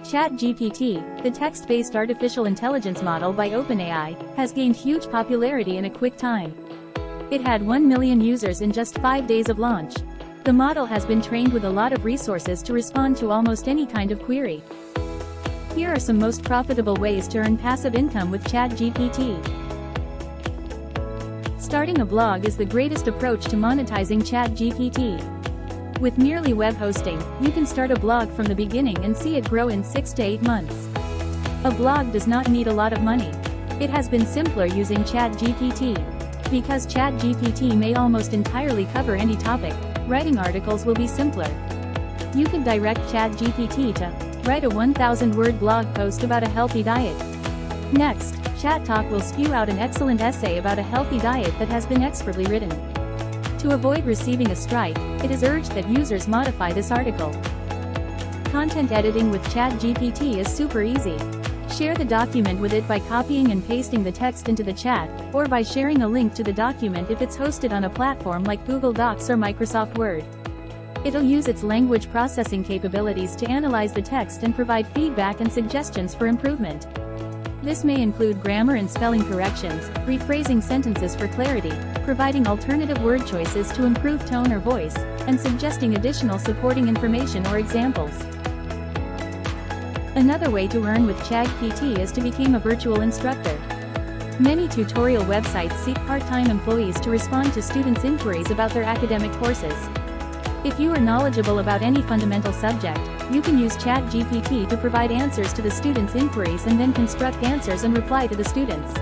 ChatGPT, the text-based artificial intelligence model by OpenAI, has gained huge popularity in a quick time. It had 1 million users in just 5 days of launch. The model has been trained with a lot of resources to respond to almost any kind of query. Here are some most profitable ways to earn passive income with ChatGPT. Starting a blog is the greatest approach to monetizing ChatGPT. With merely web hosting, you can start a blog from the beginning and see it grow in 6 to 8 months. A blog does not need a lot of money. It has been simpler using ChatGPT. Because ChatGPT may almost entirely cover any topic, writing articles will be simpler. You can direct ChatGPT to write a 1,000-word blog post about a healthy diet. Next, ChatTalk will spew out an excellent essay about a healthy diet that has been expertly written. To avoid receiving a strike, it is urged that users modify this article. Content editing with ChatGPT is super easy. Share the document with it by copying and pasting the text into the chat, or by sharing a link to the document if it's hosted on a platform like Google Docs or Microsoft Word. It'll use its language processing capabilities to analyze the text and provide feedback and suggestions for improvement. This may include grammar and spelling corrections, rephrasing sentences for clarity, providing alternative word choices to improve tone or voice, and suggesting additional supporting information or examples. Another way to earn with ChatGPT is to become a virtual instructor. Many tutorial websites seek part-time employees to respond to students' inquiries about their academic courses. If you are knowledgeable about any fundamental subject, you can use ChatGPT to provide answers to the students' inquiries and then construct answers and reply to the students.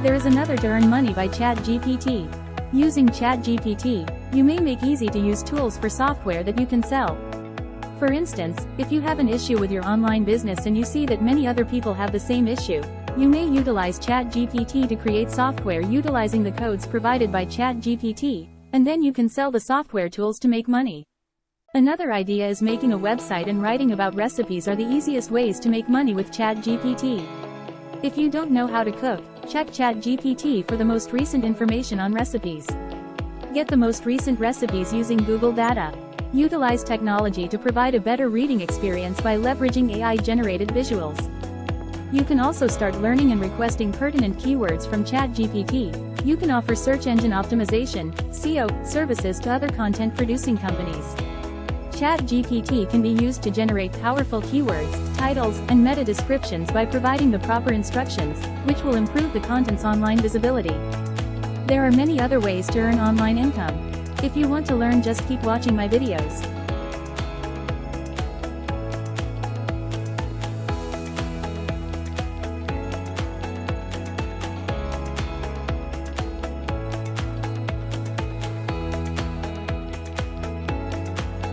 There is another to earn money by ChatGPT. Using ChatGPT, you may make easy-to-use tools for software that you can sell. For instance, if you have an issue with your online business and you see that many other people have the same issue, you may utilize ChatGPT to create software utilizing the codes provided by ChatGPT, and then you can sell the software tools to make money. Another idea is making a website and writing about recipes are the easiest ways to make money with ChatGPT. If you don't know how to cook, check ChatGPT for the most recent information on recipes. Get the most recent recipes using Google data. Utilize technology to provide a better reading experience by leveraging AI-generated visuals. You can also start learning and requesting pertinent keywords from ChatGPT. You can offer search engine optimization, SEO, services to other content-producing companies. ChatGPT can be used to generate powerful keywords, titles, and meta descriptions by providing the proper instructions, which will improve the content's online visibility. There are many other ways to earn online income. If you want to learn, just keep watching my videos.